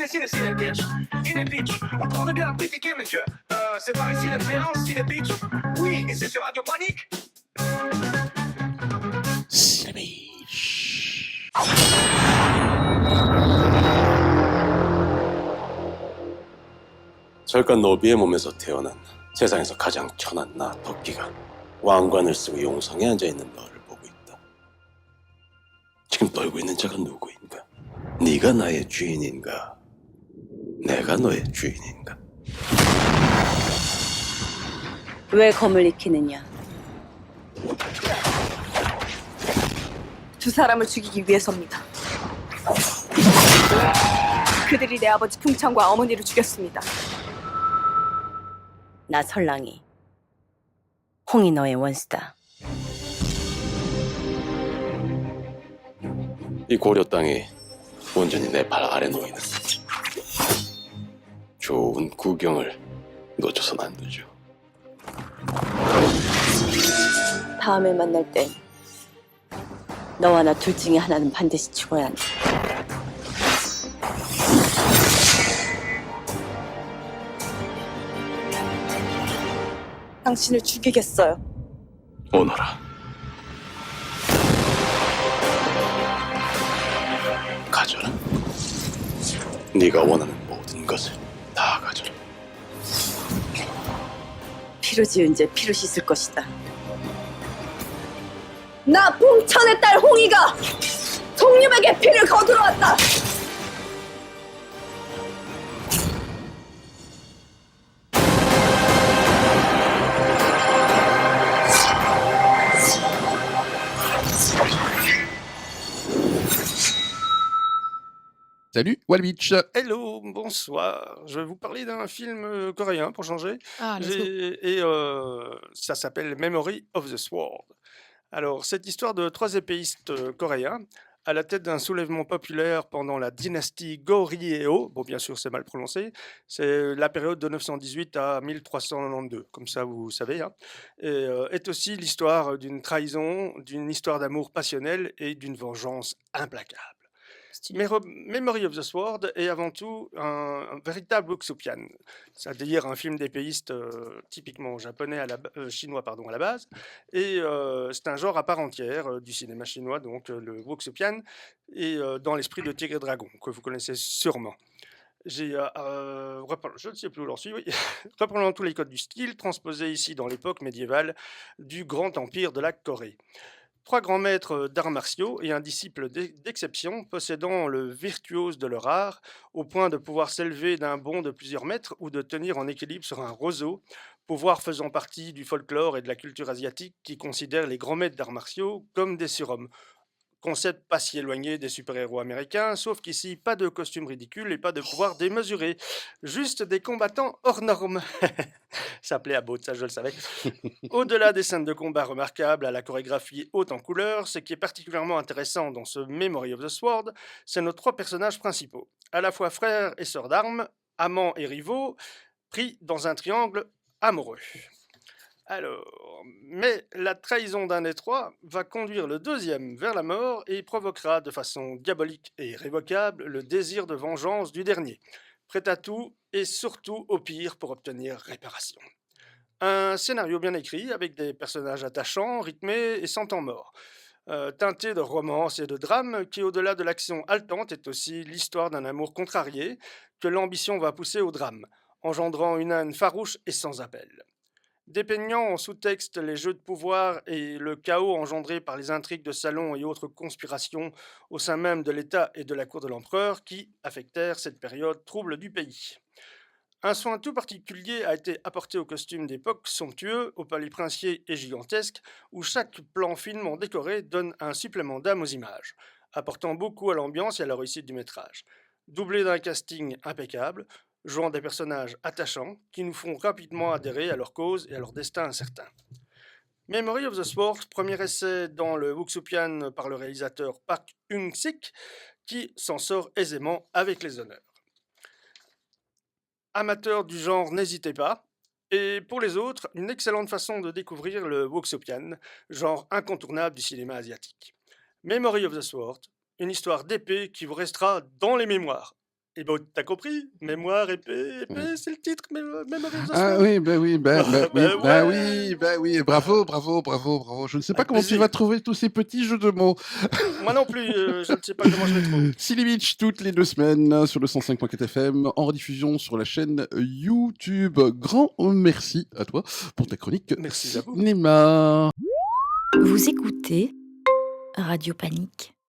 ciné, bitch. Ciné, bitch. On prend de bien critiquer, monsieur. C'est par ici référence, ciné, bitch. Oui, et c'est sur Radio Panique. 절간 노비의 몸에서 태어난 세상에서 가장 천한 나 덕기가 왕관을 쓰고 용성에 앉아있는 너를 보고 있다. 지금 떨고 있는 자가 누구인가? 네가 나의 주인인가? 내가 너의 주인인가? 왜 검을 익히느냐? 두 사람을 죽이기 위해서입니다. 그들이 내 아버지 풍창과 어머니를 죽였습니다. 나 설랑이. 홍이 너의 원수다. 이 고려 땅이 온전히 내 발 아래 놓이는 좋은 구경을 놓쳐선 안 되죠. 다음에 만날 땐 너와 나 둘 중에 하나는 반드시 죽어야 한다. 당신을 죽이겠어요. 오너라. 가져라. 네가 원하는 모든 것을 다 가져라. 피로 지은 죄 피로 씻을 것이다. 나 풍천의 딸 홍이가 송림에게 피를 거두러 왔다. Salut, Walwitch. Hello, bonsoir. Je vais vous parler d'un film coréen pour changer. Ah, let's go. Ça s'appelle Memory of the Sword. Alors, cette histoire de trois épéistes coréens à la tête d'un soulèvement populaire pendant la dynastie Goryeo, bon, bien sûr, c'est mal prononcé, c'est la période de 918 à 1392, comme ça vous savez, hein, est aussi l'histoire d'une trahison, d'une histoire d'amour passionnel et d'une vengeance implacable. Stylé. Memory of the Sword est avant tout un véritable wuxupian, c'est-à-dire un film d'épéiste typiquement japonais chinois pardon, à la base, et c'est un genre à part entière du cinéma chinois, donc le wuxupian, et dans l'esprit de Tigre et Dragon, que vous connaissez sûrement. Je ne sais plus où j'en suis, oui. Reprenons tous les codes du style, transposés ici dans l'époque médiévale du grand empire de la Corée. Trois grands maîtres d'arts martiaux et un disciple d'exception possédant le virtuose de leur art, au point de pouvoir s'élever d'un bond de plusieurs mètres ou de tenir en équilibre sur un roseau, pouvoir faisant partie du folklore et de la culture asiatique qui considèrent les grands maîtres d'arts martiaux comme des surhommes. Concept pas si éloigné des super-héros américains, sauf qu'ici, pas de costumes ridicules et pas de pouvoirs démesurés, juste des combattants hors normes. Ça plaît à Baud, ça je le savais. Au-delà des scènes de combat remarquables à la chorégraphie haute en couleurs, ce qui est particulièrement intéressant dans ce Memory of the Sword, c'est nos trois personnages principaux, à la fois frères et sœurs d'armes, amants et rivaux, pris dans un triangle amoureux. Alors, mais la trahison d'un des trois va conduire le deuxième vers la mort et provoquera de façon diabolique et irrévocable le désir de vengeance du dernier, prêt à tout et surtout au pire pour obtenir réparation. Un scénario bien écrit avec des personnages attachants, rythmés et sans temps mort, teinté de romance et de drame qui, au-delà de l'action haletante, est aussi l'histoire d'un amour contrarié que l'ambition va pousser au drame, engendrant une haine farouche et sans appel. Dépeignant en sous-texte les jeux de pouvoir et le chaos engendré par les intrigues de salon et autres conspirations au sein même de l'État et de la cour de l'empereur qui affectèrent cette période trouble du pays. Un soin tout particulier a été apporté aux costumes d'époque somptueux, au palais princier et gigantesque, où chaque plan finement décoré donne un supplément d'âme aux images, apportant beaucoup à l'ambiance et à la réussite du métrage. Doublé d'un casting impeccable, jouant des personnages attachants qui nous font rapidement adhérer à leur cause et à leur destin incertain. Memory of the Sword, premier essai dans le wuxupian par le réalisateur Park Eun-sik, qui s'en sort aisément avec les honneurs. Amateurs du genre, n'hésitez pas. Et pour les autres, une excellente façon de découvrir le wuxupian, genre incontournable du cinéma asiatique. Memory of the Sword, une histoire d'épée qui vous restera dans les mémoires. Et ben, t'as compris? Mémoire, épée, c'est le titre, mémorisation. Ah oui, bah oui, Bah ouais. bah oui, bravo, bravo, bravo, bravo. Je ne sais pas Avec comment tu plaisir. vas trouver tous ces petits jeux de mots. Moi non plus, je ne sais pas comment je les trouve. Silly Beach toutes les 2 semaines sur le 105.4 FM, en rediffusion sur la chaîne YouTube. Grand merci à toi pour ta chronique Merci à vous. cinéma. Vous écoutez Radio Panique.